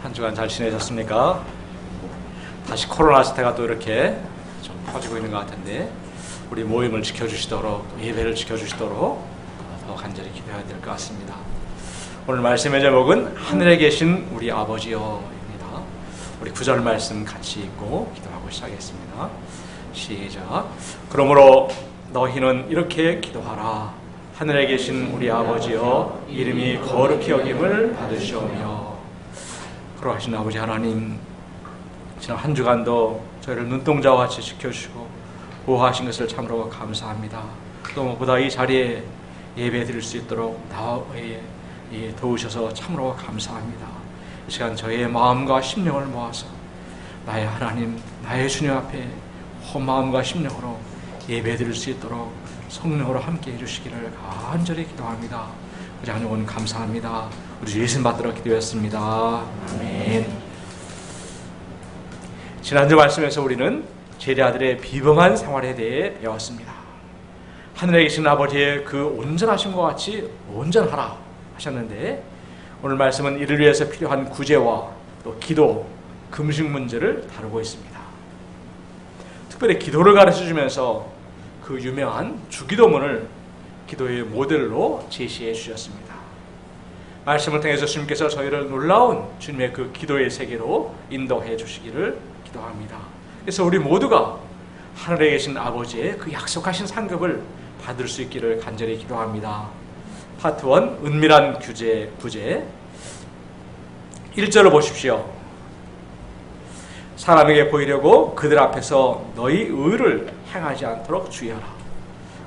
한 주간 잘 지내셨습니까? 다시 코로나 사태가 또 이렇게 좀 퍼지고 있는 것 같은데 우리 모임을 지켜주시도록 예배를 지켜주시도록 더 간절히 기도해야 될 것 같습니다. 오늘 말씀의 제목은 하늘에 계신 우리 아버지여입니다. 우리 9절 말씀 같이 읽고 기도하고 시작하겠습니다. 시작. 그러므로 너희는 이렇게 기도하라. 하늘에 계신 우리 아버지여, 이름이 거룩히 여김을 받으시오며. 그러하신 아버지 하나님, 지난 한 주간도 저희를 눈동자와 같이 지켜주시고 보호하신 것을 참으로 감사합니다. 또 무엇보다 이 자리에 예배 드릴 수 있도록 도우셔서 참으로 감사합니다. 이 시간 저희의 마음과 심령을 모아서 나의 하나님, 나의 주님 앞에 온 마음과 심령으로 예배 드릴 수 있도록 성령으로 함께 해주시기를 간절히 기도합니다. 우리 하나님 감사합니다. 우리 주 예수님 받들어 기도했습니다. 아멘. 지난주 말씀에서 우리는 제자들의 비범한 생활에 대해 배웠습니다. 하늘에 계신 아버지의 그 온전하심과 같이 온전하라 하셨는데, 오늘 말씀은 이를 위해서 필요한 구제와 또 기도, 금식 문제를 다루고 있습니다. 특별히 기도를 가르쳐주면서 그 유명한 주기도문을 기도의 모델로 제시해 주셨습니다. 말씀을 통해서 주님께서 저희를 놀라운 주님의 그 기도의 세계로 인도해 주시기를 기도합니다. 그래서 우리 모두가 하늘에 계신 아버지의 그 약속하신 상급을 받을 수 있기를 간절히 기도합니다. 파트 1, 은밀한 구제 1절을 보십시오. 사람에게 보이려고 그들 앞에서 너희 의를 행하지 않도록 주의하라.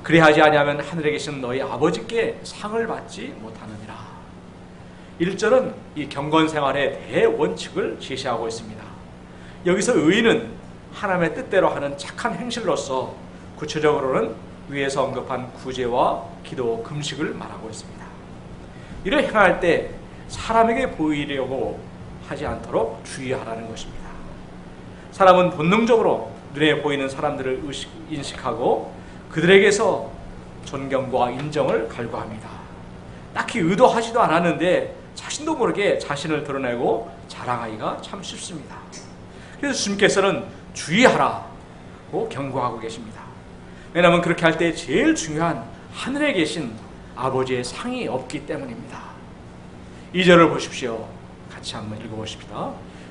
그리하지 아니하면 하늘에 계신 너희 아버지께 상을 받지 못하느니라. 1절은 이 경건 생활의 대원칙을 제시하고 있습니다. 여기서 의는 하나님의 뜻대로 하는 착한 행실로서 구체적으로는 위에서 언급한 구제와 기도, 금식을 말하고 있습니다. 이를 행할 때 사람에게 보이려고 하지 않도록 주의하라는 것입니다. 사람은 본능적으로 눈에 보이는 사람들을 인식하고 그들에게서 존경과 인정을 갈구합니다. 딱히 의도하지도 않았는데 자신도 모르게 자신을 드러내고 자랑하기가 참 쉽습니다. 그래서 주님께서는 주의하라고 경고하고 계십니다. 왜냐하면 그렇게 할 때 제일 중요한 하늘에 계신 아버지의 상이 없기 때문입니다. 2절을 보십시오. 같이 한번 읽어보십시다.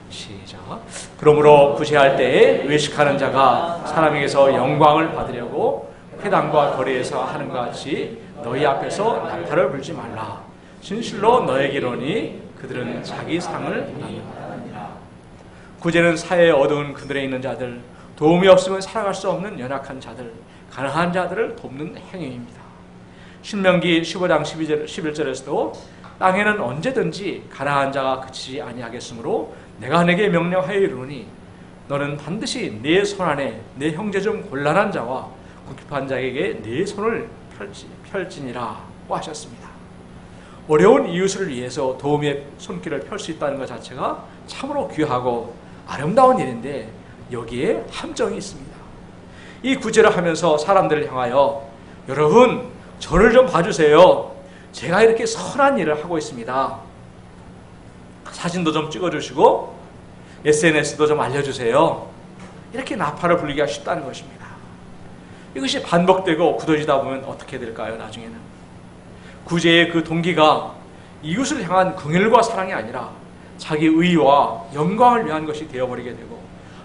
시작. 그러므로 구제할 때에 외식하는 자가 사람에게서 영광을 받으려고 회당과 거리에서 하는 것 같이 너희 앞에서 나팔을 불지 말라. 진실로 너에게 이르노니 그들은 자기 상을 받느니라. 구제는 사회의 어두운 그늘에 있는 자들, 도움이 없으면 살아갈 수 없는 연약한 자들, 가난한 자들을 돕는 행위입니다. 신명기 15장 11절에서도 땅에는 언제든지 가난한 자가 그치지 아니하겠으므로 내가 내게 명령하여 이르노니 너는 반드시 내 손 안에 내 형제 중 곤란한 자와 궁핍한 자에게 내 손을 펼지니라 하셨습니다. 어려운 이웃을 위해서 도움의 손길을 펼 수 있다는 것 자체가 참으로 귀하고 아름다운 일인데 여기에 함정이 있습니다. 이 구제를 하면서 사람들을 향하여 여러분 저를 좀 봐주세요. 제가 이렇게 선한 일을 하고 있습니다. 사진도 좀 찍어주시고 SNS도 좀 알려주세요. 이렇게 나팔을 불리기가 쉽다는 것입니다. 이것이 반복되고 굳어지다 보면 어떻게 될까요? 나중에는 구제의 그 동기가 이웃을 향한 긍휼과 사랑이 아니라 자기 의와 영광을 위한 것이 되어버리게 되고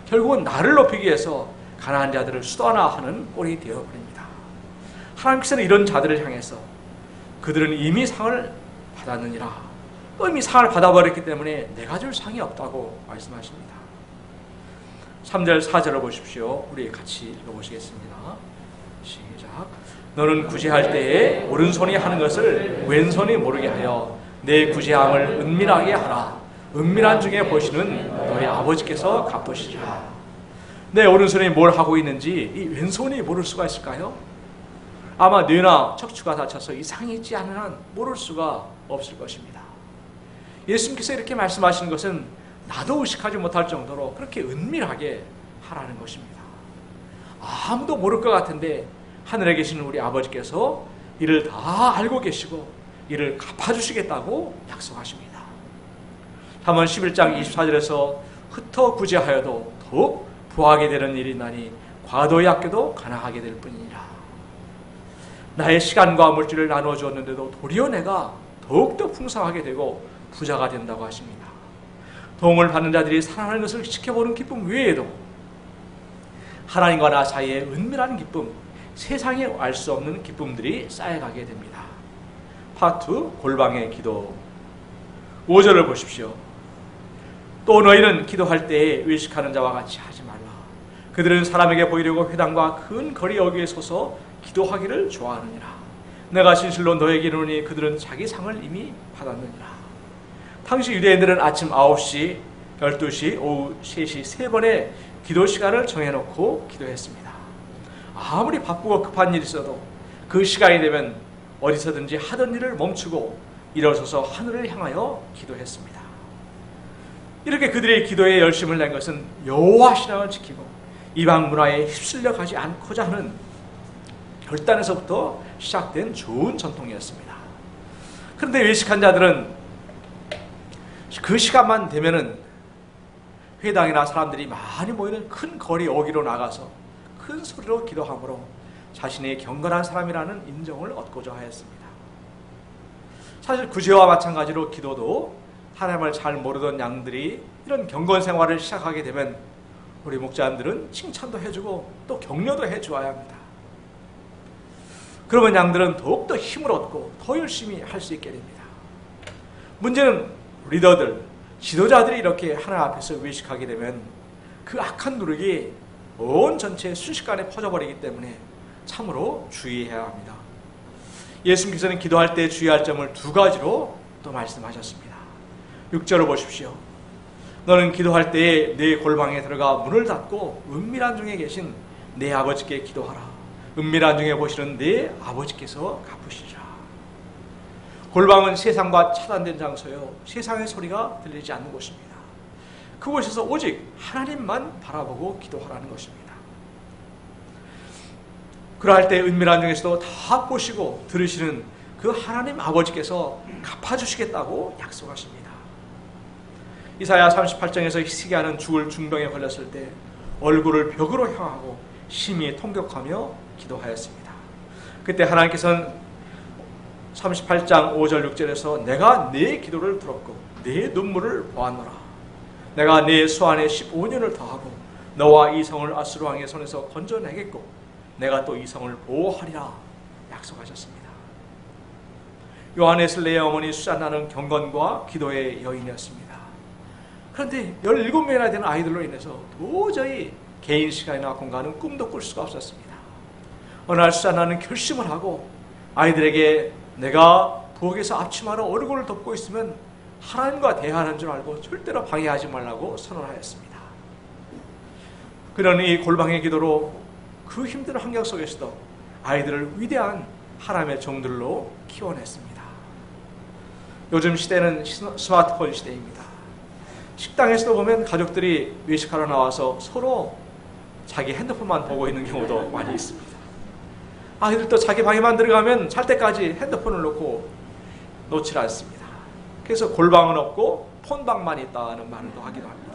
결국은 나를 높이기 위해서 가난한 자들을 수단화하는 꼴이 되어버립니다. 하나님께서는 이런 자들을 향해서 그들은 이미 상을 받았느니라, 이미 상을 받아버렸기 때문에 내가 줄 상이 없다고 말씀하십니다. 3절 4절을 보십시오. 우리 같이 읽어보시겠습니다. 시작. 너는 구제할 때에 오른손이 하는 것을 왼손이 모르게 하여 내 구제함을 은밀하게 하라. 은밀한 중에 보시는 너희 아버지께서 갚으시리라. 내 오른손이 뭘 하고 있는지 이 왼손이 모를 수가 있을까요? 아마 뇌나 척추가 다쳐서 이상이 있지 않은 한 모를 수가 없을 것입니다. 예수님께서 이렇게 말씀하시는 것은 나도 의식하지 못할 정도로 그렇게 은밀하게 하라는 것입니다. 아무도 모를 것 같은데 하늘에 계신 우리 아버지께서 이를 다 알고 계시고 이를 갚아주시겠다고 약속하십니다. 잠언 11장 24절에서 흩어 구제하여도 더욱 부하게 되는 일이 있나니 과도히 아껴도 가난하게 될 뿐이니라. 나의 시간과 물질을 나누어 주었는데도 도리어 내가 더욱더 풍성하게 되고 부자가 된다고 하십니다. 도움을 받는 자들이 살아나는 것을 지켜보는 기쁨 외에도 하나님과 나 사이의 은밀한 기쁨, 세상에 알 수 없는 기쁨들이 쌓여가게 됩니다. 파트 2, 골방의 기도. 5절을 보십시오. 또 너희는 기도할 때에 외식하는 자와 같이 하지 말라. 그들은 사람에게 보이려고 회당과 큰 거리 여기에 서서 기도하기를 좋아하느니라. 내가 진실로 너에게 이르노니 그들은 자기 상을 이미 받았느니라. 당시 유대인들은 아침 9시, 12시, 오후 3시 3번의 기도 시간을 정해놓고 기도했습니다. 아무리 바쁘고 급한 일이 있어도 그 시간이 되면 어디서든지 하던 일을 멈추고 일어서서 하늘을 향하여 기도했습니다. 이렇게 그들의 기도에 열심을 낸 것은 여호와 신앙을 지키고 이방 문화에 휩쓸려 가지 않고자 하는 결단에서부터 시작된 좋은 전통이었습니다. 그런데 외식한 자들은 그 시간만 되면은 회당이나 사람들이 많이 모이는 큰 거리 어귀로 나가서 큰 소리로 기도함으로 자신이 경건한 사람이라는 인정을 얻고자 하였습니다. 사실 구제와 마찬가지로 기도도 하나님을 잘 모르던 양들이 이런 경건 생활을 시작하게 되면 우리 목자님들은 칭찬도 해주고 또 격려도 해주어야 합니다. 그러면 양들은 더욱더 힘을 얻고 더 열심히 할 수 있게 됩니다. 문제는 리더들, 지도자들이 이렇게 하나님 앞에서 외식하게 되면 그 악한 누룩이 온 전체에 순식간에 퍼져버리기 때문에 참으로 주의해야 합니다. 예수님께서는 기도할 때 주의할 점을 2가지로 또 말씀하셨습니다. 6절을 보십시오. 너는 기도할 때에 내 골방에 들어가 문을 닫고 은밀한 중에 계신 내 아버지께 기도하라. 은밀한 중에 보시는 내 아버지께서 갚으시리라. 골방은 세상과 차단된 장소요, 세상의 소리가 들리지 않는 곳입니다. 그곳에서 오직 하나님만 바라보고 기도하라는 것입니다. 그러할 때 은밀한 중에서도 다 보시고 들으시는 그 하나님 아버지께서 갚아주시겠다고 약속하십니다. 이사야 38장에서 히스기야는 죽을 중병에 걸렸을 때 얼굴을 벽으로 향하고 심히 통곡하며 기도하였습니다. 그때 하나님께서는 38장 5절 6절에서 내가 네 기도를 들었고 네 눈물을 보았노라. 내가 네 수안에 15년을 더하고 너와 이 성을 아수르 왕의 손에서 건져내겠고 내가 또 이 성을 보호하리라 약속하셨습니다. 요한에슬레의 어머니 수잔나는 경건과 기도의 여인이었습니다. 그런데 17명이나 되는 아이들로 인해서 도저히 개인 시간이나 공간은 꿈도 꿀 수가 없었습니다. 어느 날 수잔나는 결심을 하고 아이들에게 내가 부엌에서 앞치마로 얼굴을 덮고 있으면 하나님과 대화하는 줄 알고 절대로 방해하지 말라고 선언하였습니다. 그는 이 골방의 기도로 그 힘든 환경 속에서도 아이들을 위대한 하나님의 종들로 키워냈습니다. 요즘 시대는 스마트폰 시대입니다. 식당에서도 보면 가족들이 외식하러 나와서 서로 자기 핸드폰만 보고 있는 경우도 많이 있습니다. 아이들도 자기 방에만 들어가면 잘 때까지 핸드폰을 놓고 놓질 않습니다. 그래서 골방은 없고 폰방만 있다는 말도 하기도 합니다.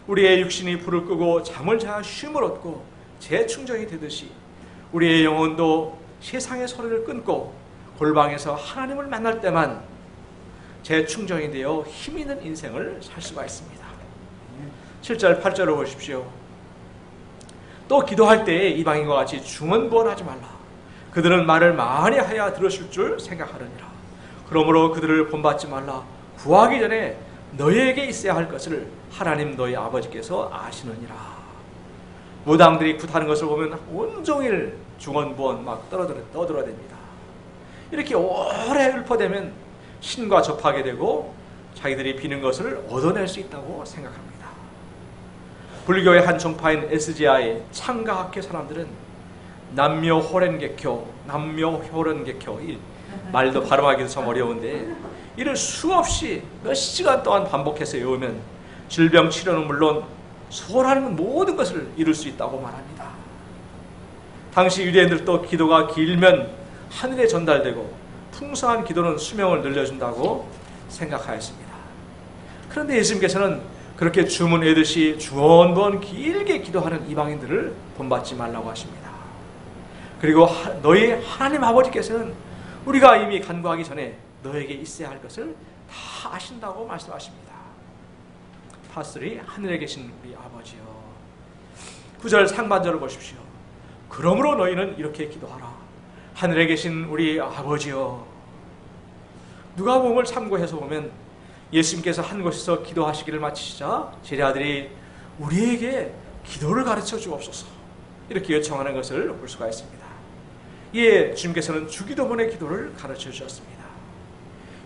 우리의 육신이 불을 끄고 잠을 자야 쉼을 얻고 재충전이 되듯이 우리의 영혼도 세상의 소리를 끊고 골방에서 하나님을 만날 때만 재충전이 되어 힘있는 인생을 살 수가 있습니다. 7절 8절을 보십시오. 또 기도할 때에 이방인과 같이 중언부언하지 말라. 그들은 말을 많이 하여 들으실 줄 생각하느니라. 그러므로 그들을 본받지 말라. 구하기 전에 너희에게 있어야 할 것을 하나님 너희 아버지께서 아시느니라. 무당들이 굿하는 것을 보면 온종일 중언부언 막 떠들어댑니다. 이렇게 오래 읊어대면 신과 접하게 되고 자기들이 비는 것을 얻어낼 수 있다고 생각합니다. 불교의 한 종파인 SGI 창가학회 사람들은 남묘호련개교, 이 말도 발음하기도 참 어려운데 이를 수없이 몇 시간 동안 반복해서 외우면 질병 치료는 물론 소원하는 모든 것을 이룰 수 있다고 말합니다. 당시 유대인들도 기도가 길면 하늘에 전달되고 풍성한 기도는 수명을 늘려준다고 생각하였습니다. 그런데 예수님께서는 그렇게 주문 외듯이 주원번 길게 기도하는 이방인들을 본받지 말라고 하십니다. 그리고 너희 하나님 아버지께서는 우리가 이미 간구하기 전에 너에게 있어야 할 것을 다 아신다고 말씀하십니다. 파스리 하늘에 계신 우리 아버지여. 9절 상반절을 보십시오. 그러므로 너희는 이렇게 기도하라. 하늘에 계신 우리 아버지여. 누가복음을 참고해서 보면 예수님께서 한 곳에서 기도하시기를 마치시자 제자들이 우리에게 기도를 가르쳐 주옵소서 이렇게 요청하는 것을 볼 수가 있습니다. 이에 주님께서는 주기도문의 기도를 가르쳐 주셨습니다.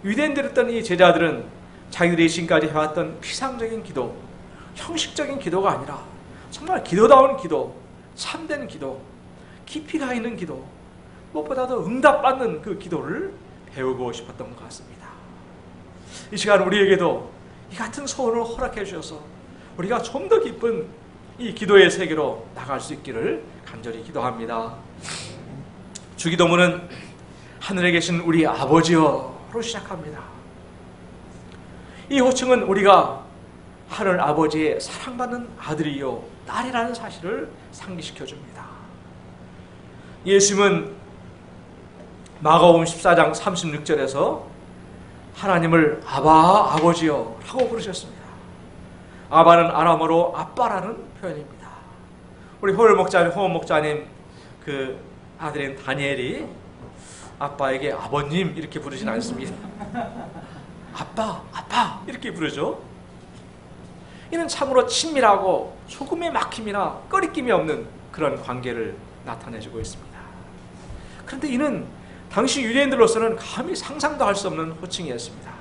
유대인들이 했던 이 제자들은 자기들이 지금까지 해왔던 피상적인 기도, 형식적인 기도가 아니라 정말 기도다운 기도, 참된 기도, 깊이가 있는 기도, 무엇보다도 응답받는 그 기도를 배우고 싶었던 것 같습니다. 이 시간 우리에게도 이 같은 소원을 허락해 주셔서 우리가 좀 더 깊은 이 기도의 세계로 나갈 수 있기를 간절히 기도합니다. 주기도문은 하늘에 계신 우리 아버지여로 시작합니다. 이 호칭은 우리가 하늘 아버지의 사랑받는 아들이요 딸이라는 사실을 상기시켜 줍니다. 예수님은 마가복음 14장 36절에서 하나님을 아바 아버지여 라고 부르셨습니다. 아바는 아람어로 아빠라는 표현입니다. 우리 호원 목자님 그 아들인 다니엘이 아빠에게 아버님 이렇게 부르진 않습니다. 아빠 이렇게 부르죠. 이는 참으로 친밀하고 조금의 막힘이나 꺼리낌이 없는 그런 관계를 나타내주고 있습니다. 그런데 이는 당시 유대인들로서는 감히 상상도 할 수 없는 호칭이었습니다.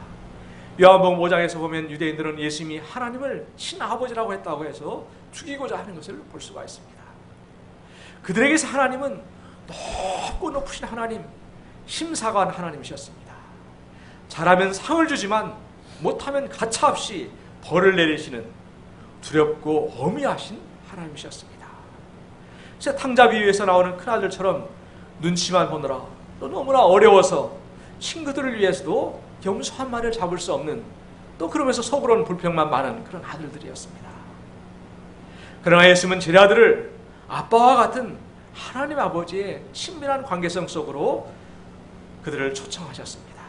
요한복음 5장에서 보면 유대인들은 예수님이 하나님을 친아버지라고 했다고 해서 죽이고자 하는 것을 볼 수가 있습니다. 그들에게서 하나님은 높고 높으신 하나님, 심사관 하나님이셨습니다. 잘하면 상을 주지만 못하면 가차없이 벌을 내리시는 두렵고 어미하신 하나님이셨습니다. 그래서 탕자 비유에서 나오는 큰아들처럼 눈치만 보느라 또 너무나 어려워서 친구들을 위해서도 염소 한 마리를 잡을 수 없는 또 그러면서 속으로는 불평만 많은 그런 아들들이었습니다. 그러나 예수님은 제자들을 아빠와 같은 하나님 아버지의 친밀한 관계성 속으로 그들을 초청하셨습니다.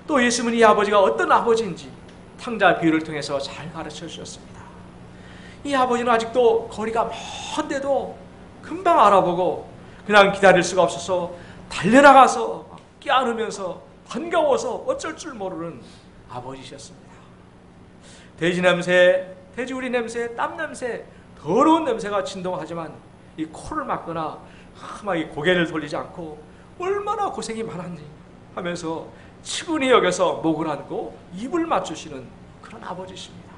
또 예수님은 이 아버지가 어떤 아버지인지 탕자 비유를 통해서 잘 가르쳐 주셨습니다. 이 아버지는 아직도 거리가 먼데도 금방 알아보고 그냥 기다릴 수가 없어서 달려나가서 끼안으면서 반가워서 어쩔 줄 모르는 아버지셨습니다. 돼지 냄새, 돼지우리 냄새, 땀 냄새, 더러운 냄새가 진동하지만 이 코를 막거나 막 이 고개를 돌리지 않고 얼마나 고생이 많았니 하면서 치근히 여겨서 목을 안고 입을 맞추시는 그런 아버지십니다.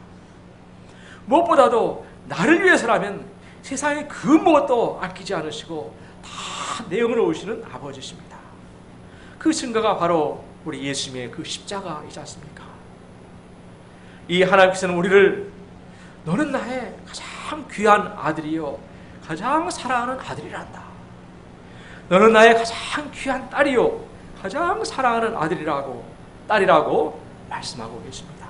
무엇보다도 나를 위해서라면 세상에 그 무엇도 아끼지 않으시고 다 내어놓으시는 아버지십니다. 그 증거가 바로 우리 예수님의 그 십자가이지 않습니까? 이 하나님께서는 우리를 너는 나의 가장 귀한 아들이요 가장 사랑하는 아들이란다. 너는 나의 가장 귀한 딸이요 가장 사랑하는 딸이라고 말씀하고 계십니다.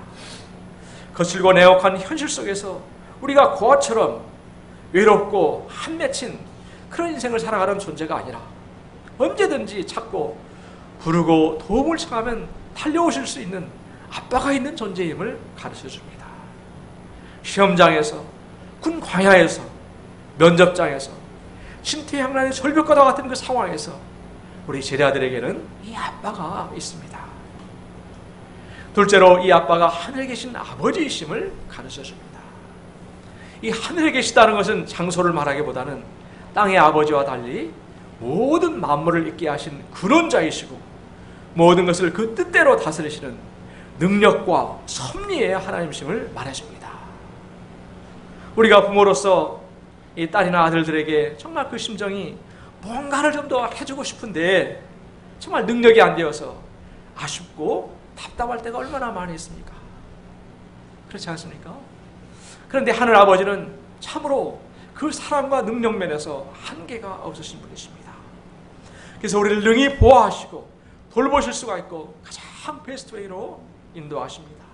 거칠고 내혹한 현실 속에서 우리가 고아처럼 외롭고 한맺힌 그런 인생을 살아가는 존재가 아니라 언제든지 찾고 부르고 도움을 청하면 달려오실 수 있는 아빠가 있는 존재임을 가르쳐줍니다. 시험장에서, 군 광야에서, 면접장에서, 신태양난의 절벽과도 같은 그 상황에서 우리 제자들에게는 이 아빠가 있습니다. 둘째로 이 아빠가 하늘에 계신 아버지이심을 가르쳐줍니다. 이 하늘에 계시다는 것은 장소를 말하기보다는 땅의 아버지와 달리 모든 만물을 있게 하신 근원자이시고 모든 것을 그 뜻대로 다스리시는 능력과 섭리의 하나님이심을 말해줍니다. 우리가 부모로서 이 딸이나 아들들에게 정말 그 심정이 뭔가를 좀 더 해주고 싶은데 정말 능력이 안 되어서 아쉽고 답답할 때가 얼마나 많이 있습니까? 그렇지 않습니까? 그런데 하늘 아버지는 참으로 그 사랑과 능력 면에서 한계가 없으신 분이십니다. 그래서 우리를 능히 보호하시고 돌보실 수가 있고 가장 베스트 웨이로 인도하십니다.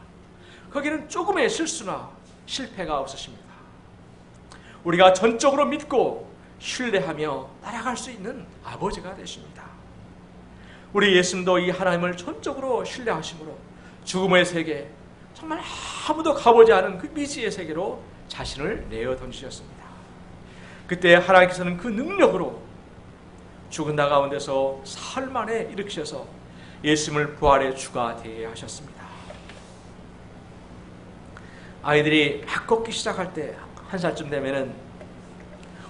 거기는 조금의 실수나 실패가 없으십니다. 우리가 전적으로 믿고 신뢰하며 따라갈 수 있는 아버지가 되십니다. 우리 예수님도 이 하나님을 전적으로 신뢰하심으로 죽음의 세계, 정말 아무도 가보지 않은 그 미지의 세계로 자신을 내어 던지셨습니다. 그때 하나님께서는 그 능력으로 죽은 나 가운데서 사흘 만에 일으키셔서 예수님을 부활의 주가 되게 하셨습니다. 아이들이 막 걷기 시작할 때 한 살쯤 되면은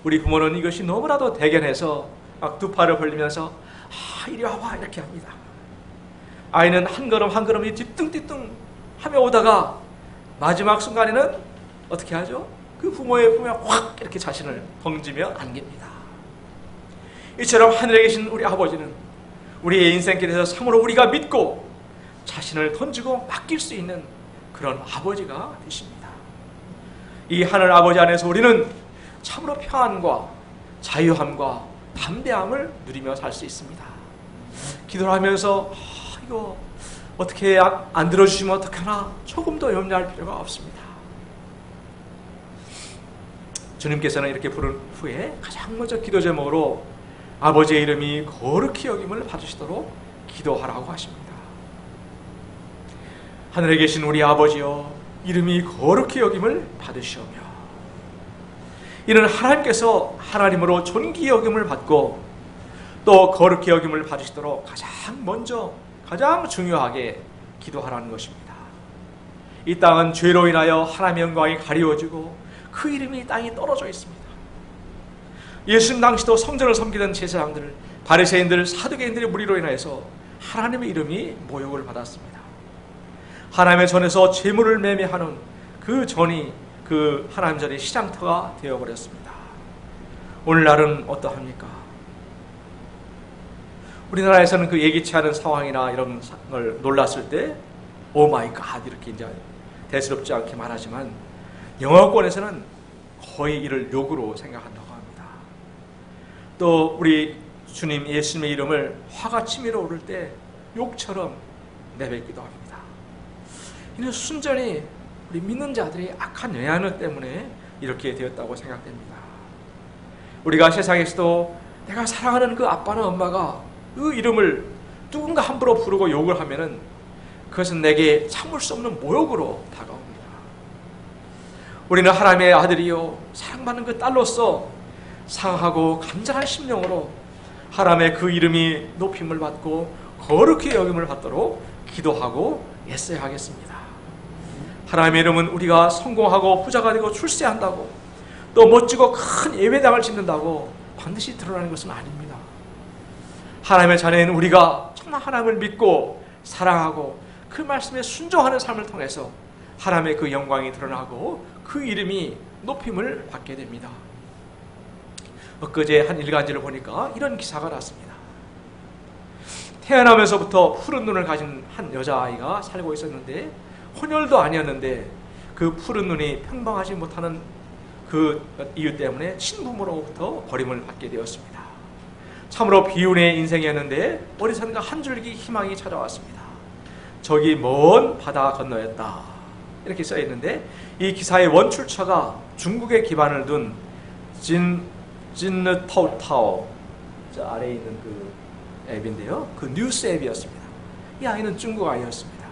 우리 부모는 이것이 너무나도 대견해서 막 두 팔을 벌리면서 이리 와봐 이렇게 합니다. 아이는 한 걸음 한 걸음이 뒤뚱뒤뚱 하며 오다가 마지막 순간에는 어떻게 하죠? 그 부모의 품에 확 이렇게 자신을 벙지며 안깁니다. 이처럼 하늘에 계신 우리 아버지는 우리의 인생길에서 참으로 우리가 믿고 자신을 던지고 맡길 수 있는 그런 아버지가 되십니다. 이 하늘 아버지 안에서 우리는 참으로 평안과 자유함과 담대함을 누리며 살 수 있습니다. 기도를 하면서 이거 어떻게 안 들어주시면 어떡하나 조금도 염려할 필요가 없습니다. 주님께서는 이렇게 부른 후에 가장 먼저 기도 제목으로 아버지의 이름이 거룩히 여김을 받으시도록 기도하라고 하십니다. 하늘에 계신 우리 아버지여, 이름이 거룩히 여김을 받으시오며, 이는 하나님께서 하나님으로 존귀 여김을 받고 또 거룩히 여김을 받으시도록 가장 먼저 가장 중요하게 기도하라는 것입니다. 이 땅은 죄로 인하여 하나님의 영광이 가리워지고 그 이름이 땅에 떨어져 있습니다. 예수님 당시도 성전을 섬기던 제사장들, 바리새인들, 사두개인들의 무리로 인해서 하나님의 이름이 모욕을 받았습니다. 하나님의 전에서 재물을 매매하는 그 전이 그 하나님 전의 시장터가 되어버렸습니다. 오늘날은 어떠합니까? 우리나라에서는 그 예기치 않은 상황이나 이런 걸 놀랐을 때 오 마이 갓 이렇게 이제 대수롭지 않게 말하지만 영어권에서는 거의 이를 욕으로 생각한다고 합니다. 또 우리 주님 예수님의 이름을 화가 치밀어 오를 때 욕처럼 내뱉기도 합니다. 이는 순전히 우리 믿는 자들이 악한 영향력 때문에 이렇게 되었다고 생각됩니다. 우리가 세상에서도 내가 사랑하는 그 아빠나 엄마가 그 이름을 누군가 함부로 부르고 욕을 하면은 그것은 내게 참을 수 없는 모욕으로 다가옵니다. 우리는 하나님의 아들이요 사랑받는 그 딸로서 상하고 간절한 심령으로 하나님의 그 이름이 높임을 받고 거룩히 여김을 받도록 기도하고 애써야 하겠습니다. 하나님의 이름은 우리가 성공하고 부자가 되고 출세한다고 또 멋지고 큰 예배당을 짓는다고 반드시 드러나는 것은 아닙니다. 하나님의 자녀인 우리가 정말 하나님을 믿고 사랑하고 그 말씀에 순종하는 삶을 통해서 하나님의 그 영광이 드러나고 그 이름이 높임을 받게 됩니다. 엊그제 한 일간지를 보니까 이런 기사가 났습니다. 태어나면서부터 푸른 눈을 가진 한 여자아이가 살고 있었는데 혼혈도 아니었는데 그 푸른 눈이 평범하지 못하는 그 이유 때문에 친부모로부터 버림을 받게 되었습니다. 참으로 비운의 인생이었는데 어디선가 한 줄기 희망이 찾아왔습니다. 저기 먼 바다 건너였다 이렇게 써 있는데 이 기사의 원출처가 중국에 기반을 둔 진느타오타오 저 아래에 있는 그 앱인데요, 그 뉴스 앱이었습니다. 이 아이는 중국 아이였습니다.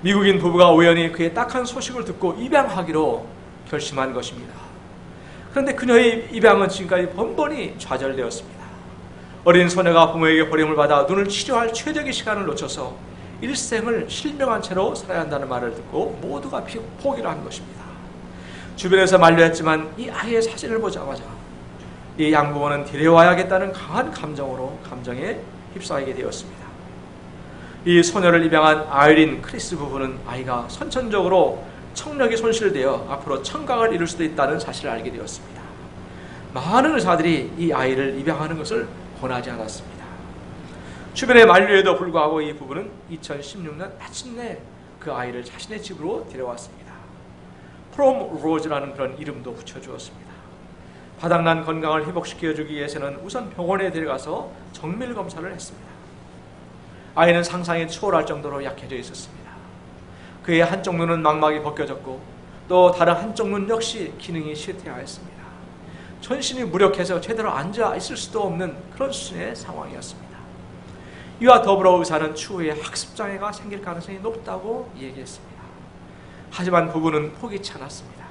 미국인 부부가 우연히 그의 딱한 소식을 듣고 입양하기로 결심한 것입니다. 그런데 그녀의 입양은 지금까지 번번이 좌절되었습니다. 어린 소녀가 부모에게 버림을 받아 눈을 치료할 최적의 시간을 놓쳐서 일생을 실명한 채로 살아야 한다는 말을 듣고 모두가 포기를 한 것입니다. 주변에서 만류했지만 이 아이의 사진을 보자마자 이 양부모는 데려와야겠다는 강한 감정에 휩싸이게 되었습니다. 이 소녀를 입양한 아이린 크리스 부부는 아이가 선천적으로 청력이 손실되어 앞으로 청각을 잃을 수도 있다는 사실을 알게 되었습니다. 많은 의사들이 이 아이를 입양하는 것을 권하지 않았습니다. 주변의 만류에도 불구하고 이 부부는 2016년 마침내 그 아이를 자신의 집으로 데려왔습니다. 프롬 로즈라는 그런 이름도 붙여주었습니다. 바닥난 건강을 회복시켜주기 위해서는 우선 병원에 데려가서 정밀 검사를 했습니다. 아이는 상상이 초월할 정도로 약해져 있었습니다. 그의 한쪽 눈은 망막이 벗겨졌고 또 다른 한쪽 눈 역시 기능이 쇠퇴하였습니다. 전신이 무력해서 제대로 앉아 있을 수도 없는 그런 수준의 상황이었습니다. 이와 더불어 의사는 추후에 학습장애가 생길 가능성이 높다고 얘기했습니다. 하지만 부부는 포기치 않았습니다.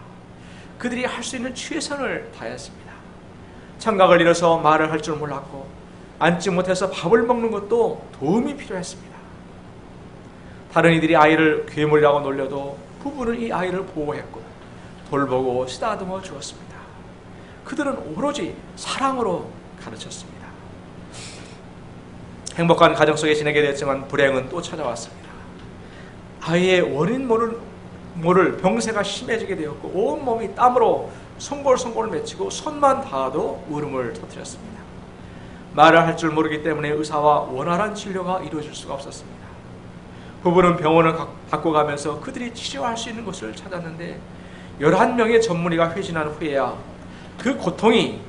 그들이 할 수 있는 최선을 다했습니다. 청각을 잃어서 말을 할 줄 몰랐고 앉지 못해서 밥을 먹는 것도 도움이 필요했습니다. 다른 이들이 아이를 괴물이라고 놀려도 부부는 이 아이를 보호했고 돌보고 쓰다듬어 주었습니다. 그들은 오로지 사랑으로 가르쳤습니다. 행복한 가정 속에 지내게 됐지만 불행은 또 찾아왔습니다. 아이의 원인 모를 병세가 심해지게 되었고 온몸이 땀으로 송골송골 맺히고 손만 닿아도 울음을 터뜨렸습니다. 말을 할 줄 모르기 때문에 의사와 원활한 진료가 이루어질 수가 없었습니다. 부부는 병원을 바꿔가면서 그들이 치료할 수 있는 곳을 찾았는데 11명의 전문의가 회진한 후에야 그 고통이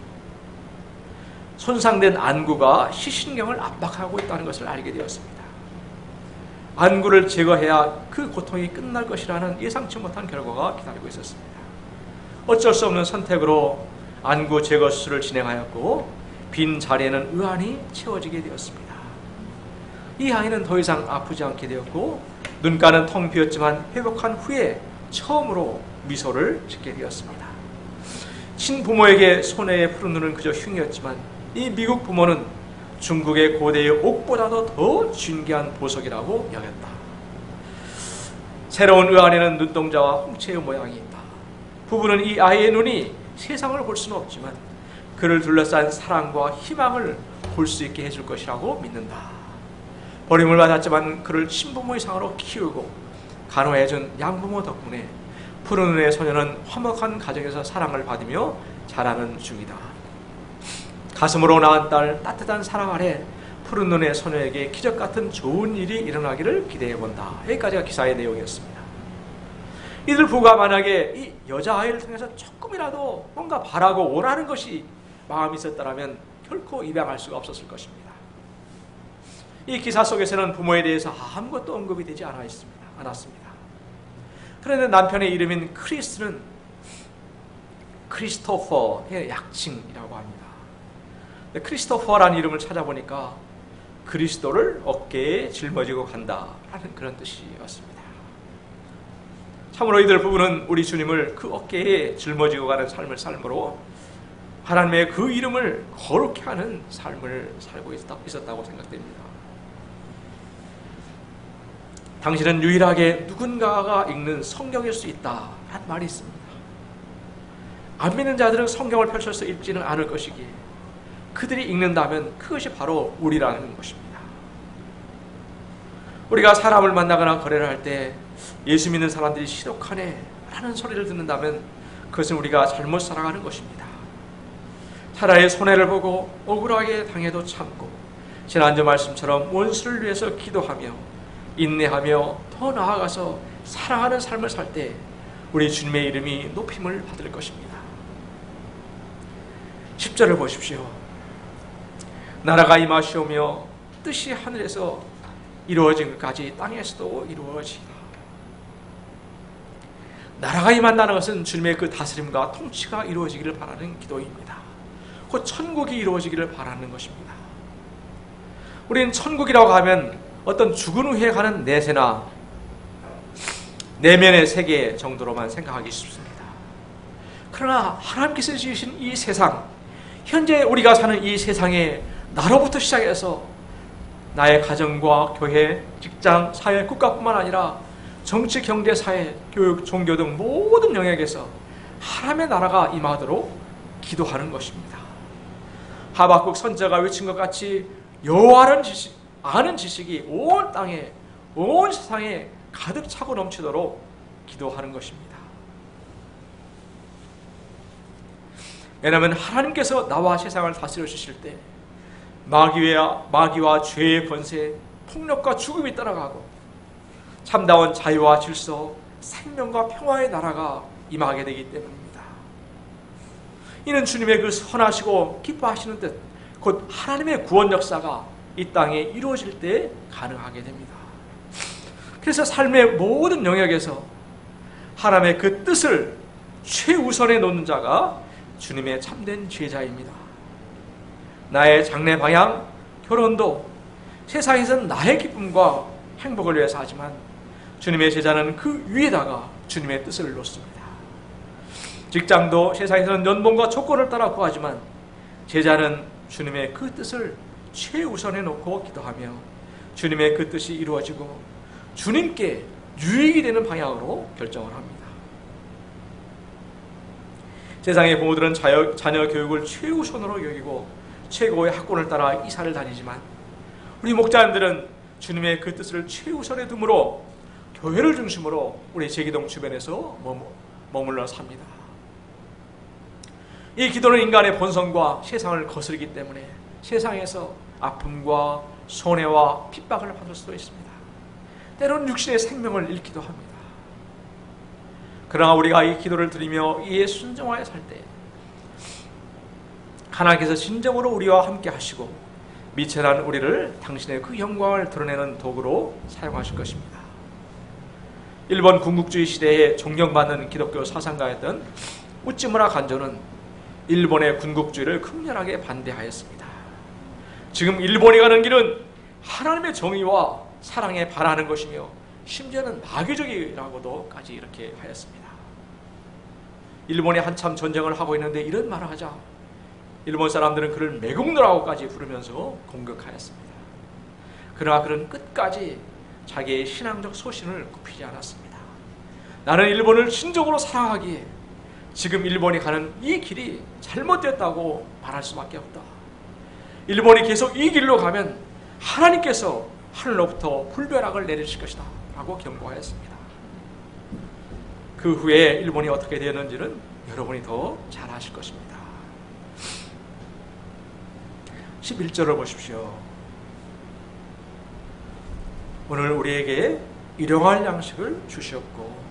손상된 안구가 시신경을 압박하고 있다는 것을 알게 되었습니다. 안구를 제거해야 그 고통이 끝날 것이라는 예상치 못한 결과가 기다리고 있었습니다. 어쩔 수 없는 선택으로 안구 제거 수술을 진행하였고 빈 자리에는 의안이 채워지게 되었습니다. 이 아이는 더 이상 아프지 않게 되었고 눈가는 텅 비었지만 회복한 후에 처음으로 미소를 짓게 되었습니다. 친부모에게 손해의 푸른 눈은 그저 흉이었지만 이 미국 부모는 중국의 고대의 옥보다도 더 진귀한 보석이라고 여겼다. 새로운 의안에는 눈동자와 홍채의 모양이 있다. 부부는 이 아이의 눈이 세상을 볼 수는 없지만 그를 둘러싼 사랑과 희망을 볼 수 있게 해줄 것이라고 믿는다. 버림을 받았지만 그를 친부모 이상으로 키우고 간호해준 양부모 덕분에 푸른 눈의 소녀는 화목한 가정에서 사랑을 받으며 자라는 중이다. 가슴으로 낳은 딸 따뜻한 사랑 아래 푸른 눈의 소녀에게 기적같은 좋은 일이 일어나기를 기대해본다. 여기까지가 기사의 내용이었습니다. 이들 부부가 만약에 이 여자아이를 통해서 조금이라도 뭔가 바라고 원하는 것이 마음이 있었다면 결코 입양할 수가 없었을 것입니다. 이 기사 속에서는 부모에 대해서 아무것도 언급이 되지 않았습니다. 그런데 남편의 이름인 크리스는 크리스토퍼의 약칭이라고 합니다. 크리스토퍼라는 이름을 찾아보니까 그리스도를 어깨에 짊어지고 간다라는 그런 뜻이었습니다. 참으로 이들 부부는 우리 주님을 그 어깨에 짊어지고 가는 삶을 삶으로 하나님의 그 이름을 거룩히 하는 삶을 살고 있었다고 생각됩니다. 당신은 유일하게 누군가가 읽는 성경일 수 있다라는 말이 있습니다. 안 믿는 자들은 성경을 펼쳐서 읽지는 않을 것이기에 그들이 읽는다면 그것이 바로 우리라는 것입니다. 우리가 사람을 만나거나 거래를 할 때 예수 믿는 사람들이 시독하네 라는 소리를 듣는다면 그것은 우리가 잘못 살아가는 것입니다. 차라리 손해를 보고 억울하게 당해도 참고 지난주 말씀처럼 원수를 위해서 기도하며 인내하며 더 나아가서 사랑하는 삶을 살 때 우리 주님의 이름이 높임을 받을 것입니다. 10절을 보십시오. 나라가 임하시오며 뜻이 하늘에서 이루어진 것까지 땅에서도 이루어지다. 나라가 임한다는 것은 주님의 그 다스림과 통치가 이루어지기를 바라는 기도입니다. 곧 천국이 이루어지기를 바라는 것입니다. 우리는 천국이라고 하면 어떤 죽은 후에 가는 내세나 내면의 세계 정도로만 생각하기 쉽습니다. 그러나 하나님께서 지으신 이 세상, 현재 우리가 사는 이 세상에 나로부터 시작해서 나의 가정과 교회, 직장, 사회, 국가뿐만 아니라 정치, 경제, 사회, 교육, 종교 등 모든 영역에서 하나님의 나라가 임하도록 기도하는 것입니다. 하박국 선지자가 외친 것 같이 여호와를 아는 지식이 온 땅에, 온 세상에 가득 차고 넘치도록 기도하는 것입니다. 왜냐하면 하나님께서 나와 세상을 다스려 주실 때 마귀와 죄의 권세, 폭력과 죽음이 떠나가고 참다운 자유와 질서, 생명과 평화의 나라가 임하게 되기 때문입니다. 이는 주님의 그 선하시고 기뻐하시는 뜻, 곧 하나님의 구원 역사가 이 땅에 이루어질 때 가능하게 됩니다. 그래서 삶의 모든 영역에서 하나님의 그 뜻을 최우선에 놓는 자가 주님의 참된 제자입니다. 나의 장래 방향, 결혼도 세상에서는 나의 기쁨과 행복을 위해서 하지만 주님의 제자는 그 위에다가 주님의 뜻을 놓습니다. 직장도 세상에서는 연봉과 조건을 따라 구하지만 제자는 주님의 그 뜻을 최우선에 놓고 기도하며 주님의 그 뜻이 이루어지고 주님께 유익이 되는 방향으로 결정을 합니다. 세상의 부모들은 자녀 교육을 최우선으로 여기고 최고의 학군을 따라 이사를 다니지만 우리 목자님들은 주님의 그 뜻을 최우선에 두므로 교회를 중심으로 우리 제기동 주변에서 머물러 삽니다. 이 기도는 인간의 본성과 세상을 거스르기 때문에 세상에서 아픔과 손해와 핍박을 받을 수도 있습니다. 때로는 육신의 생명을 잃기도 합니다. 그러나 우리가 이 기도를 드리며 이에 순종하여 살 때 하나님께서 진정으로 우리와 함께 하시고 미천한 우리를 당신의 그 영광을 드러내는 도구로 사용하실 것입니다. 일본 군국주의 시대에 존경받는 기독교 사상가였던 우찌무라 간조는 일본의 군국주의를 극렬하게 반대하였습니다. 지금 일본이 가는 길은 하나님의 정의와 사랑에 반하는 것이며 심지어는 마귀적이라고도까지 이렇게 하였습니다. 일본이 한참 전쟁을 하고 있는데 이런 말을 하자 일본 사람들은 그를 매국노라고까지 부르면서 공격하였습니다. 그러나 그는 끝까지 자기의 신앙적 소신을 굽히지 않았습니다. 나는 일본을 진정으로 사랑하기에 지금 일본이 가는 이 길이 잘못됐다고 말할 수밖에 없다. 일본이 계속 이 길로 가면 하나님께서 하늘로부터 불벼락을 내리실 것이다 라고 경고하였습니다. 그 후에 일본이 어떻게 되었는지는 여러분이 더 잘 아실 것입니다. 11절을 보십시오. 오늘 우리에게 일용할 양식을 주시옵고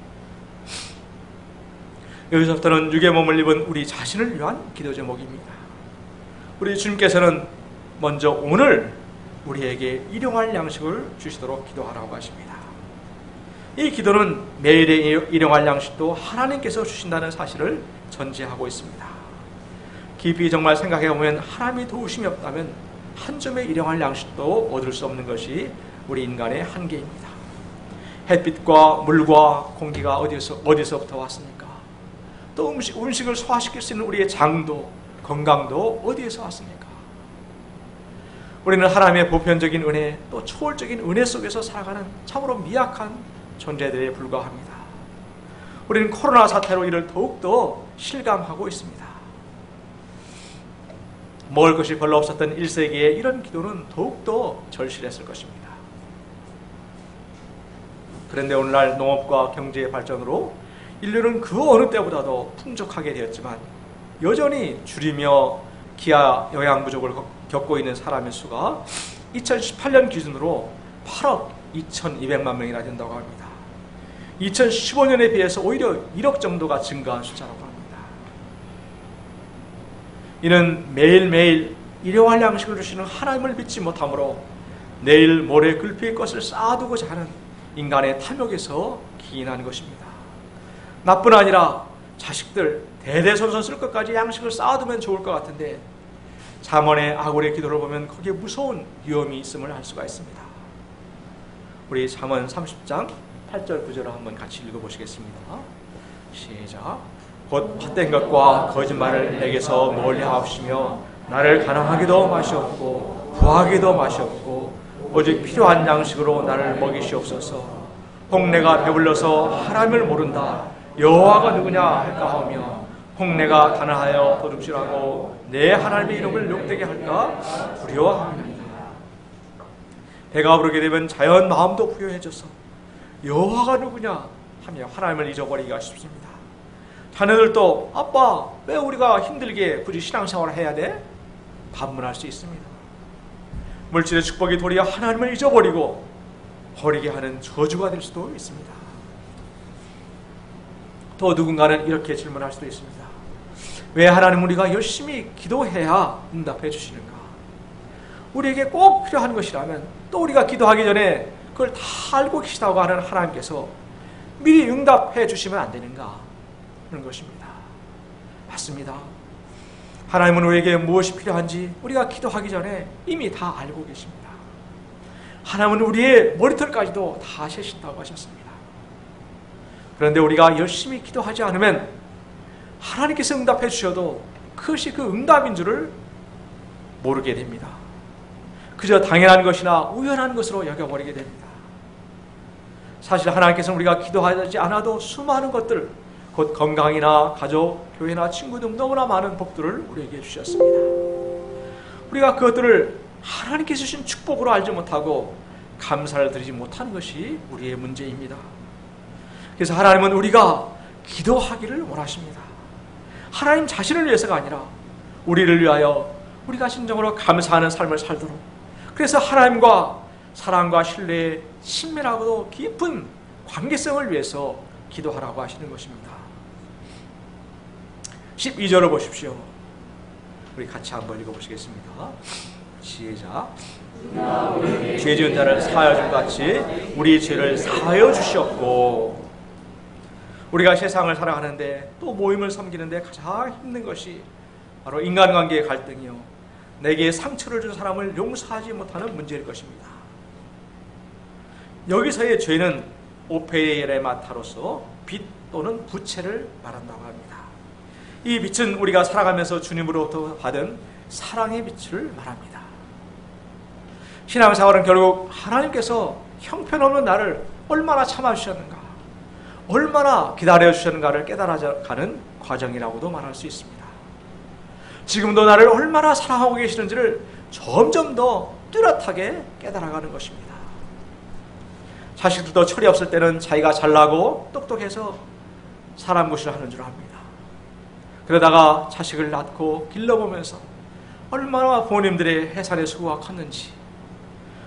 여기서부터는 육의 몸을 입은 우리 자신을 위한 기도 제목입니다. 우리 주님께서는 먼저 오늘 우리에게 일용할 양식을 주시도록 기도하라고 하십니다. 이 기도는 매일의 일용할 양식도 하나님께서 주신다는 사실을 전제하고 있습니다. 깊이 정말 생각해보면 하나님이 도우심이 없다면 한 점의 일용할 양식도 얻을 수 없는 것이 우리 인간의 한계입니다. 햇빛과 물과 공기가 어디서부터 왔습니까? 또 음식을 소화시킬 수 있는 우리의 장도 건강도 어디에서 왔습니까? 우리는 하나님의 보편적인 은혜 또 초월적인 은혜 속에서 살아가는 참으로 미약한 존재들에 불과합니다. 우리는 코로나 사태로 이를 더욱더 실감하고 있습니다. 먹을 것이 별로 없었던 1세기에 이런 기도는 더욱더 절실했을 것입니다. 그런데 오늘날 농업과 경제의 발전으로 인류는 그 어느 때보다도 풍족하게 되었지만 여전히 줄이며 기아 영양 부족을 겪고 있는 사람의 수가 2018년 기준으로 8억 2,200만 명이나 된다고 합니다. 2015년에 비해서 오히려 1억 정도가 증가한 숫자라고 합니다. 이는 매일매일 일용할 양식을 주시는 하나님을 믿지 못하므로 내일 모레 글필 것을 쌓아두고자 하는 인간의 탐욕에서 기인한 것입니다. 나뿐 아니라 자식들 대대손손 쓸 것까지 양식을 쌓아두면 좋을 것 같은데 잠언의 아굴의 기도를 보면 거기에 무서운 위험이 있음을 알 수가 있습니다. 우리 잠언 30장 8절 9절을 한번 같이 읽어보시겠습니다. 시작. 곧 헛된 것과 거짓말을 내게서 멀리하옵시며 나를 가난하게도 마시옵고 부하게도 마시옵고 오직 필요한 양식으로 나를 먹이시옵소서. 혹 내가 배불러서 하나님을 모른다 여호와가 누구냐 할까 하며 혹 내가 가난하여 도둑질하고 내 하나님의 이름을 욕되게 할까 두려워합니다. 배가 부르게 되면 자연 마음도 부여해져서 여호와가 누구냐 하며 하나님을 잊어버리기가 쉽습니다. 자녀들도 아빠 왜 우리가 힘들게 굳이 신앙생활을 해야 돼? 반문할 수 있습니다. 물질의 축복이 도리어 하나님을 잊어버리고 버리게 하는 저주가 될 수도 있습니다. 또 누군가는 이렇게 질문할 수도 있습니다. 왜 하나님 우리가 열심히 기도해야 응답해 주시는가? 우리에게 꼭 필요한 것이라면 또 우리가 기도하기 전에 그걸 다 알고 계시다고 하는 하나님께서 미리 응답해 주시면 안 되는가 하는 것입니다. 맞습니다. 하나님은 우리에게 무엇이 필요한지 우리가 기도하기 전에 이미 다 알고 계십니다. 하나님은 우리의 머리털까지도 다 아신다고 하셨습니다. 그런데 우리가 열심히 기도하지 않으면 하나님께서 응답해 주셔도 그것이 그 응답인 줄을 모르게 됩니다. 그저 당연한 것이나 우연한 것으로 여겨버리게 됩니다. 사실 하나님께서는 우리가 기도하지 않아도 수많은 것들, 곧 건강이나 가족, 교회나 친구 등 너무나 많은 복들을 우리에게 주셨습니다. 우리가 그것들을 하나님께서 주신 축복으로 알지 못하고 감사를 드리지 못하는 것이 우리의 문제입니다. 그래서 하나님은 우리가 기도하기를 원하십니다. 하나님 자신을 위해서가 아니라 우리를 위하여 우리가 진정으로 감사하는 삶을 살도록, 그래서 하나님과 사랑과 신뢰의 친밀하고도 깊은 관계성을 위해서 기도하라고 하시는 것입니다. 12절을 보십시오. 우리 같이 한번 읽어보시겠습니다. 시작. 죄 지은 자를 사하여 준 같이 우리 죄를 사하여 주시옵고. 우리가 세상을 살아가는데 또 모임을 섬기는데 가장 힘든 것이 바로 인간관계의 갈등이요, 내게 상처를 준 사람을 용서하지 못하는 문제일 것입니다. 여기서의 죄는 오페레마타로서 빚 또는 부채를 말한다고 합니다. 이 빛은 우리가 살아가면서 주님으로부터 받은 사랑의 빛을 말합니다. 신앙생활은 결국 하나님께서 형편없는 나를 얼마나 참아주셨는가, 얼마나 기다려주셨는가를 깨달아가는 과정이라고도 말할 수 있습니다. 지금도 나를 얼마나 사랑하고 계시는지를 점점 더 뚜렷하게 깨달아가는 것입니다. 자식들도 철이 없을 때는 자기가 잘나고 똑똑해서 사람 구실을 하는 줄 압니다. 그러다가 자식을 낳고 길러보면서 얼마나 부모님들의 해산의 수고가 컸는지,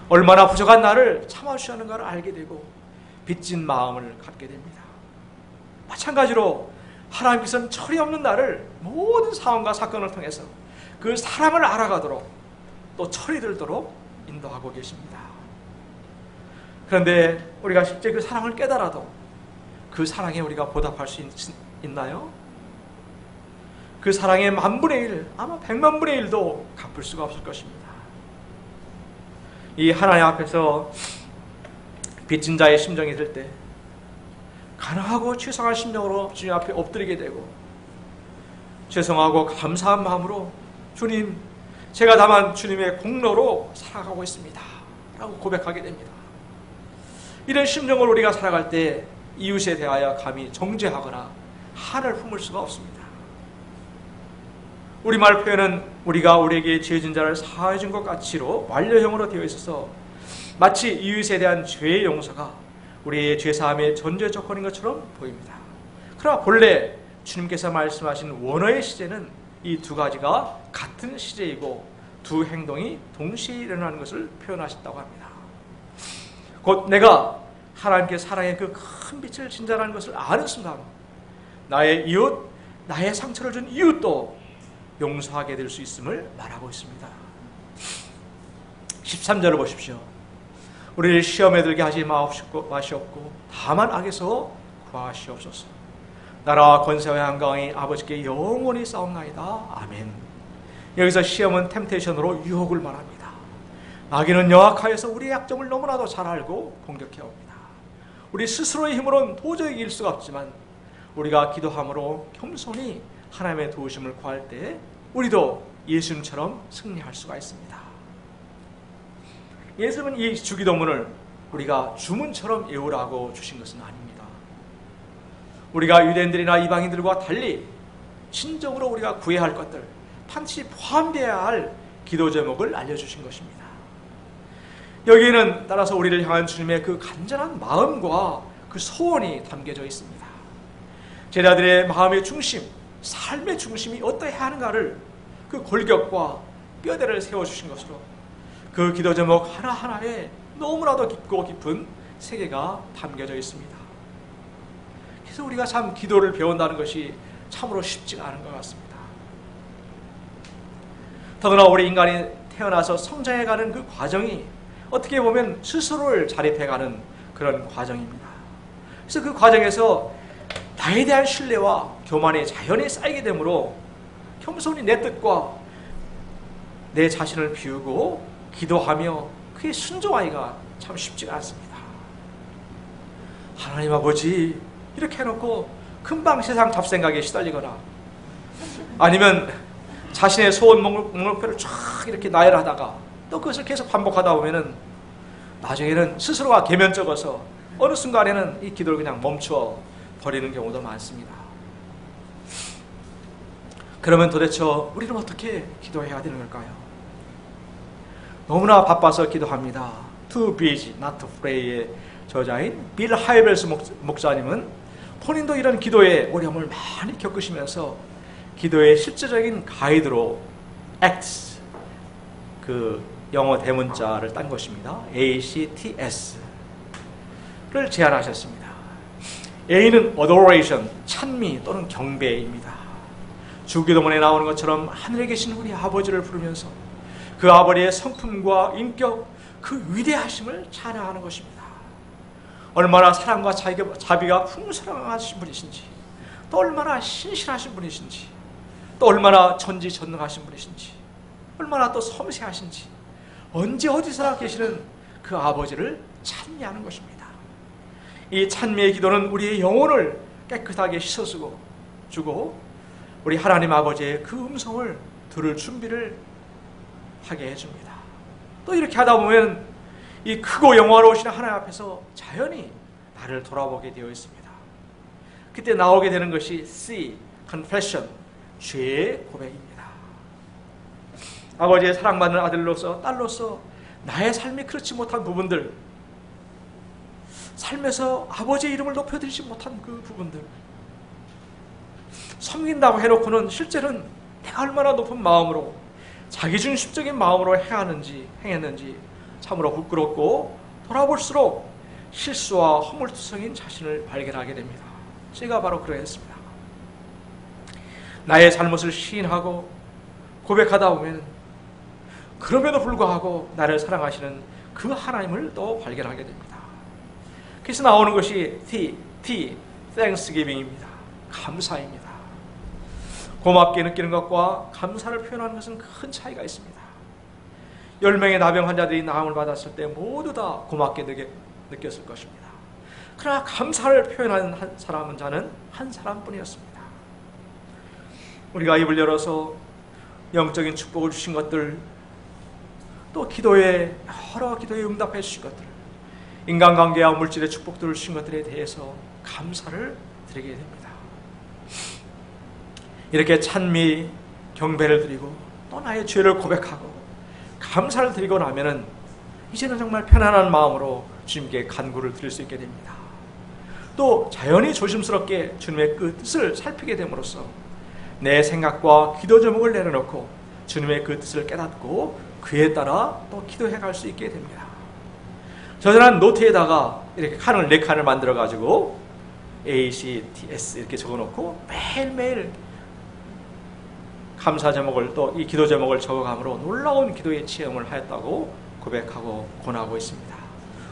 얼마나 부족한 나를 참아주셨는가를 알게 되고 빚진 마음을 갖게 됩니다. 마찬가지로 하나님께서는 철이 없는 나를 모든 상황과 사건을 통해서 그 사랑을 알아가도록 또 철이 들도록 인도하고 계십니다. 그런데 우리가 실제 그 사랑을 깨달아도 그 사랑에 우리가 보답할 수 있나요? 그 사랑의 10,000분의 1, 아마 100,000,000분의 1도 갚을 수가 없을 것입니다. 이 하나님 앞에서 빚진 자의 심정이 들 때 가난하고 죄송한 심령으로 주님 앞에 엎드리게 되고, 죄송하고 감사한 마음으로 주님, 제가 다만 주님의 공로로 살아가고 있습니다 라고 고백하게 됩니다. 이런 심정을 우리가 살아갈 때 이웃에 대하여 감히 정죄하거나 한을 품을 수가 없습니다. 우리말 표현은 우리가 우리에게 죄진 자를 사하여 준 것 같이로 완료형으로 되어 있어서 마치 이웃에 대한 죄의 용서가 우리의 죄사함의 전제 조건인 것처럼 보입니다. 그러나 본래 주님께서 말씀하신 원어의 시제는 이 두 가지가 같은 시제이고 두 행동이 동시에 일어나는 것을 표현하셨다고 합니다. 곧 내가 하나님께 사랑의 그 큰 빛을 진전하는 것을 아는 순간 나의 이웃, 나의 상처를 준 이웃도 용서하게 될 수 있음을 말하고 있습니다. 13절을 보십시오. 우리를 시험에 들게 하지 마시옵고 다만 악에서 구하시옵소서. 나라와 권세와 영광이 아버지께 영원히 싸움나이다. 아멘. 여기서 시험은 템테이션으로 유혹을 말합니다. 마귀는 영악하여서 우리의 약점을 너무나도 잘 알고 공격해옵니다. 우리 스스로의 힘으로는 도저히 이길 수가 없지만 우리가 기도함으로 겸손히 하나님의 도우심을 구할 때 우리도 예수님처럼 승리할 수가 있습니다. 예수님은 이 주기도문을 우리가 주문처럼 외우라고 주신 것은 아닙니다. 우리가 유대인들이나 이방인들과 달리 신적으로 우리가 구해야 할 것들, 반드시 포함되어야 할 기도 제목을 알려주신 것입니다. 여기에는 따라서 우리를 향한 주님의 그 간절한 마음과 그 소원이 담겨져 있습니다. 제자들의 마음의 중심, 삶의 중심이 어떠해야 하는가를 그 골격과 뼈대를 세워주신 것으로 그 기도 제목 하나하나에 너무나도 깊고 깊은 세계가 담겨져 있습니다. 그래서 우리가 참 기도를 배운다는 것이 참으로 쉽지가 않은 것 같습니다. 더구나 우리 인간이 태어나서 성장해가는 그 과정이 어떻게 보면 스스로를 자립해가는 그런 과정입니다. 그래서 그 과정에서 나에 대한 신뢰와 교만이 자연히 쌓이게 되므로 겸손히 내 뜻과 내 자신을 비우고 기도하며 그에 순종하기가 참 쉽지가 않습니다. 하나님 아버지 이렇게 해놓고 금방 세상 잡생각에 시달리거나 아니면 자신의 소원 목표를 쫙 이렇게 나열하다가 또 그것을 계속 반복하다 보면은 나중에는 스스로가 계면쩍어서 어느 순간에는 이 기도를 그냥 멈춰 버리는 경우도 많습니다. 그러면 도대체 우리는 어떻게 기도해야 되는 걸까요? 너무나 바빠서 기도합니다. Too busy not to pray의 저자인 빌 하이벨스 목사님은 본인도 이런 기도의 어려움을 많이 겪으시면서 기도의 실제적인 가이드로 ACTS, 그 영어 대문자를 딴 것입니다. ACTS를 제안하셨습니다. A는 adoration, 찬미 또는 경배입니다. 주기도문에 나오는 것처럼 하늘에 계신 우리 아버지를 부르면서 그 아버지의 성품과 인격, 그 위대하심을 찬양하는 것입니다. 얼마나 사랑과 자비가 풍성하신 분이신지, 또 얼마나 신실하신 분이신지, 또 얼마나 전지전능하신 분이신지, 얼마나 또 섬세하신지, 언제 어디서나 계시는 그 아버지를 찬미하는 것입니다. 이 찬미의 기도는 우리의 영혼을 깨끗하게 씻어주고 우리 하나님 아버지의 그 음성을 들을 준비를 하게 해줍니다. 또 이렇게 하다 보면 이 크고 영화로우신 하나님 앞에서 자연히 나를 돌아보게 되어 있습니다. 그때 나오게 되는 것이 C, confession, 죄의 고백입니다. 아버지의 사랑받는 아들로서 딸로서 나의 삶이 그렇지 못한 부분들, 삶에서 아버지의 이름을 높여드리지 못한 그 부분들, 섬긴다고 해놓고는 실제로는 내가 얼마나 높은 마음으로 자기중심적인 마음으로 행했는지 참으로 부끄럽고 돌아볼수록 실수와 허물투성인 자신을 발견하게 됩니다. 제가 바로 그러했습니다. 나의 잘못을 시인하고 고백하다 보면 그럼에도 불구하고 나를 사랑하시는 그 하나님을 또 발견하게 됩니다. 그래서 나오는 것이 Thanksgiving입니다. 감사입니다. 고맙게 느끼는 것과 감사를 표현하는 것은 큰 차이가 있습니다. 10명의 나병 환자들이 나음을 받았을 때 모두 다 고맙게 느꼈을 것입니다. 그러나 감사를 표현하는 자는 한 사람뿐이었습니다. 우리가 입을 열어서 영적인 축복을 주신 것들, 또 여러 기도에 응답해 주신 것들, 인간관계와 물질의 축복들을 주신 것들에 대해서 감사를 드리게 됩니다. 이렇게 찬미, 경배를 드리고 또 나의 죄를 고백하고 감사를 드리고 나면은 이제는 정말 편안한 마음으로 주님께 간구를 드릴 수 있게 됩니다. 또 자연히 조심스럽게 주님의 그 뜻을 살피게 됨으로써 내 생각과 기도 제목을 내려놓고 주님의 그 뜻을 깨닫고 그에 따라 또 기도해 갈 수 있게 됩니다. 저는 노트에다가 이렇게 칸을 4칸을 만들어 가지고 ACTS 이렇게 적어놓고 매일매일 감사 제목을 또 이 기도 제목을 적어감으로 놀라운 기도의 체험을 하였다고 고백하고 권하고 있습니다.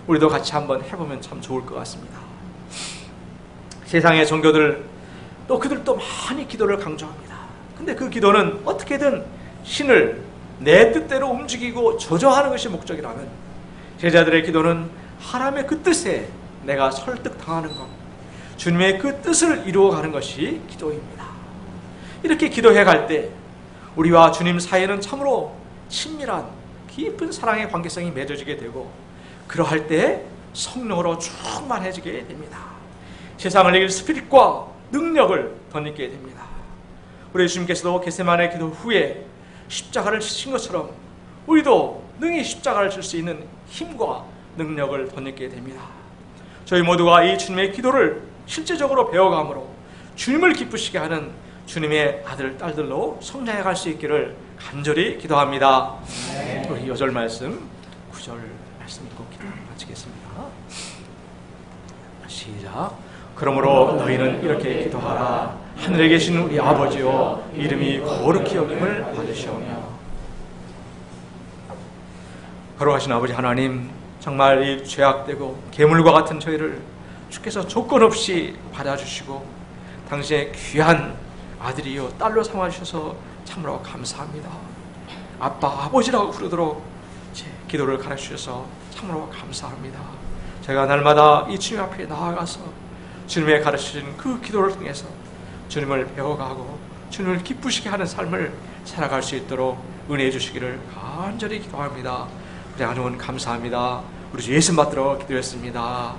우리도 같이 한번 해보면 참 좋을 것 같습니다. 세상의 종교들 또 그들도 많이 기도를 강조합니다. 근데 그 기도는 어떻게든 신을 내 뜻대로 움직이고 조정하는 것이 목적이라면, 제자들의 기도는 하나님의 그 뜻에 내가 설득당하는 것, 주님의 그 뜻을 이루어가는 것이 기도입니다. 이렇게 기도해 갈 때 우리와 주님 사이에는 참으로 친밀한 깊은 사랑의 관계성이 맺어지게 되고, 그러할 때 성령으로 충만해지게 됩니다. 세상을 이길 스피릿과 능력을 덧입게 됩니다. 우리 주님께서도 겟세마네 기도 후에 십자가를 지신 것처럼 우리도 능히 십자가를 질 수 있는 힘과 능력을 덧입게 됩니다. 저희 모두가 이 주님의 기도를 실제적으로 배워감으로 주님을 기쁘시게 하는 주님의 아들, 딸들로 성장해 갈 수 있기를 간절히 기도합니다. 우리 요절 말씀, 9절 말씀 듣고 기도를 마치겠습니다. 시작. 그러므로 너희는 이렇게 기도하라. 하늘에 계신 우리 아버지여, 이름이 거룩히 여김을 받으시오며 거룩하신 아버지 하나님, 정말 이 죄악되고 괴물과 같은 저희를 주께서 조건 없이 받아주시고 당신의 귀한 아들이요 딸로 삼아주셔서 참으로 감사합니다. 아빠, 아버지라고 부르도록 제 기도를 가르쳐주셔서 참으로 감사합니다. 제가 날마다 이 주님 앞에 나아가서 주님의 가르치신 그 기도를 통해서 주님을 배워가고 주님을 기쁘시게 하는 삶을 살아갈 수 있도록 은혜해 주시기를 간절히 기도합니다. 우리 하나님 감사합니다. 우리 주 예수 받들어 기도했습니다.